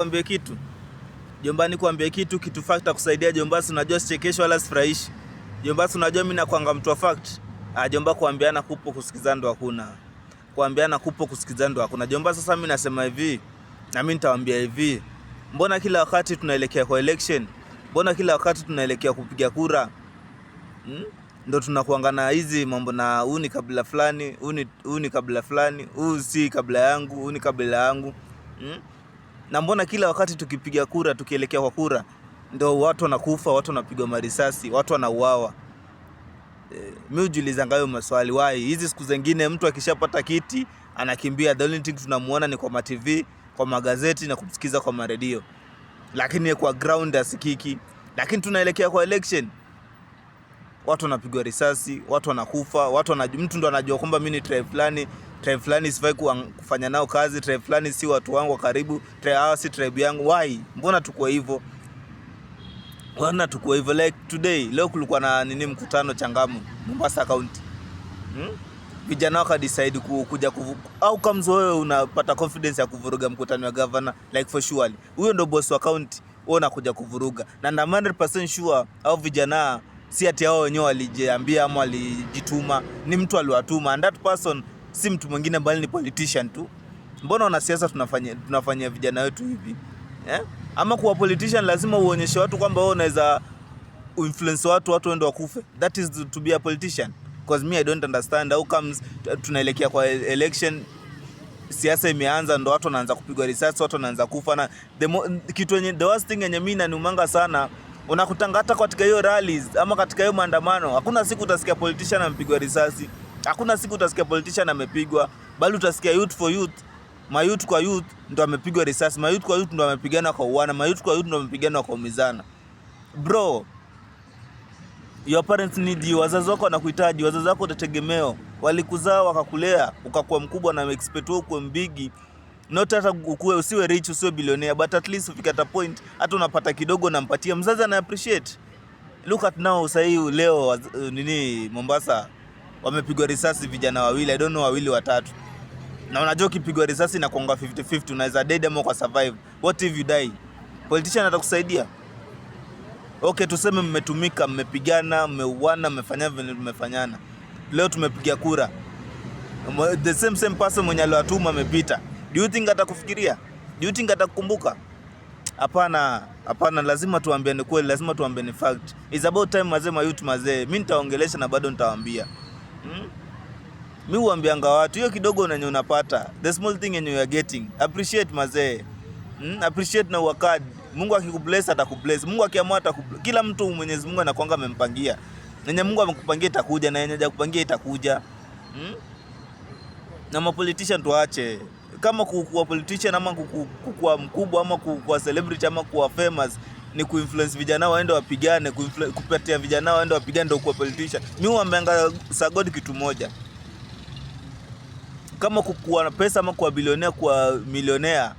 Kuambia kitu jombani, kuambia kitu fact kusaidia jombasi. Unajua sichekesho wala sifurahishi jombasi. Unajua mimi nakwanga mtu wa fact. Jomba, kuambiana kupo kusikizana ndo hakuna. Kuambiana kupo kusikizana ndo hakuna jomba. Sasa mimi nasema hivi na mimi nitawaambia hivi, mbona kila wakati tunaelekea kwa election? Mbona kila wakati tunaelekea kupiga kura? Ndo tunakuangana hizi mambo na huu ni kabila fulani, huu ni kabila fulani, huu si kabila yangu, huu ni kabila yangu. Na mbona kila wakati tukipiga kura, tukielekea kwa kura, ndio watu wanakufa, watu wanapigwa marisasi, watu wanauawa? Mimi hujiuliza ngayo maswali. Why hizi siku zingine mtu akishapata kiti anakimbia? The only thing tunamuona ni kwa TV, kwa magazeti na kumsikiza kwa radio, lakini kwa ground asikiki. Lakini tunaelekea kwa election, watu wanapigwa risasi, watu wanakufa, mtu ndo anajua kwamba mimi ni tribe fulani sifai kufanya nao kazi, tribe fulani si watu wangu wa karibu, hawa si tribe yangu. Why? Mbona tuko hivyo? Like today, leo kulikuwa na mkutano Changamwe, Mombasa County. Vijana waka decide kuja au kama wewe unapata confidence ya kuvuruga mkutano wa governor, like for surely huyo ndo boss wa county, wewe unakuja kuvuruga. Na 100% sure au vijana si ati hao wenyewe walijiambia ama walijituma, ni mtu aliwatuma, and that person si mtu mwingine bali ni politician tu. Mbona wanasiasa tunafanya vijana wetu hivi? Ama kuwa politician lazima uonyeshe watu kwamba wewe unaweza influence watu waende wakufe? That is to be a politician. Because me I don't understand how comes tunaelekea kwa election, siasa imeanza, ndo watu wanaanza kupigwa risasi, watu wanaanza kufa. Na the worst thing yenye mimi inaniumanga sana, unakutanga hata katika hiyo rallies ama katika hiyo maandamano, hakuna siku utasikia politician amepigwa risasi, hakuna siku utasikia politician amepigwa, bali utasikia youth for youth, mayouth kwa youth ndo amepigwa risasi, mayouth kwa youth ndo amepigana kwa uana, mayouth kwa youth ndo amepigana kwa umizana. Bro, your parents need you. Wazazi wako wanakuhitaji, wazazi wako utategemeo, walikuzaa wakakulea ukakuwa mkubwa, na expect wewe kuwa mbigi. Not hata ukue usiwe rich, usiwe billionaire, but at least ufika at a point hata unapata kidogo na mpatia mzazi, ana appreciate. Look at now, sahi leo Mombasa wamepigwa risasi vijana wawili, I don't know, wawili watatu. Na unajua ukipigwa risasi na kuanga 50-50, unaweza dead ama kwa survive. What if you die? Politician atakusaidia? Okay, tuseme mmetumika, mmepigana, mmeuana, mmefanyana. Leo tumepiga kura, the same person mwenye aliwatuma amepita. Do you think atakufikiria? Do you think atakukumbuka? Hapana, lazima tuambiane kweli, lazima tuambiane fact. It's about time mazee. Mimi nitaongelesha na bado nitawaambia. Mimi huambianga watu hiyo kidogo unanye unapata, the small thing you are getting, appreciate mazee. Appreciate na work. Mungu akikubless atakubless. Mungu akiamua atakubless. Kila mtu Mwenyezi Mungu anakuanga amempangia. Yenye Mungu amekupangia itakuja, na yenye hajakupangia itakuja. Na mapolitician tuache. Kama kuwa politician ama kuwa mkubwa ama kuwa celebrity ama kuwa famous ni kuinfluence vijana waende wapigane, kupatia vijana waende wapigane ndio kuwa politician. Mimi huambianga sagodi kitu moja. Kama kuwa na pesa ama kuwa bilionea, kuwa milionea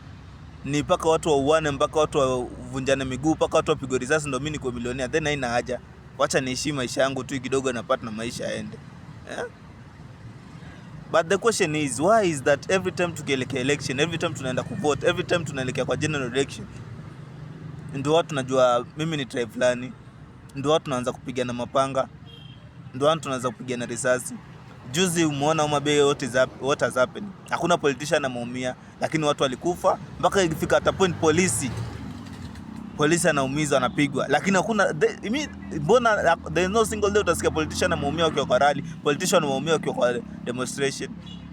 ni mpaka watu wauane, mpaka watu wavunjane miguu, mpaka watu wapigwe risasi ndio mimi niko milionea, then haina haja. Wacha niishi maisha yangu tu kidogo napata na maisha yaende. But the question is, why is that every time tukielekea election, every time tunaenda kuvote, every time tunaelekea kwa general election, ndio watu najua mimi ni tribe fulani, ndio watu tunaanza kupigana mapanga, ndio watu tunaanza kupigana risasi. Juzi umeona Umabei, what has happened? Hakuna politician anaumia, lakini watu walikufa, mpaka ikifika at a point polisi anaumizwa, anapigwa, lakini hakuna mbona there is no single day utasikia politician anaumia wakiwa kwa rally, politician anaumia wakiwa kwa demonstration.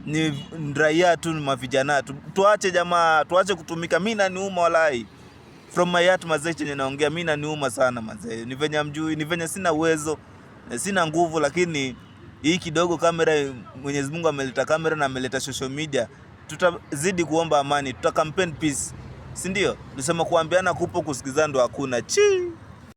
Ni raia tu, ni mavijana tu. Tuache jamaa, tuache kutumika. Mimi naniuma walai, from my heart mazee, chenye naongea mimi naniuma sana mazee. Ni venye mjui, ni venye sina uwezo, sina nguvu, lakini hii kidogo kamera, Mwenyezi Mungu ameleta kamera na ameleta social media, tutazidi kuomba amani, campaign peace, si ndio? Nisema kuambiana kupo kusikizana ndo hakuna.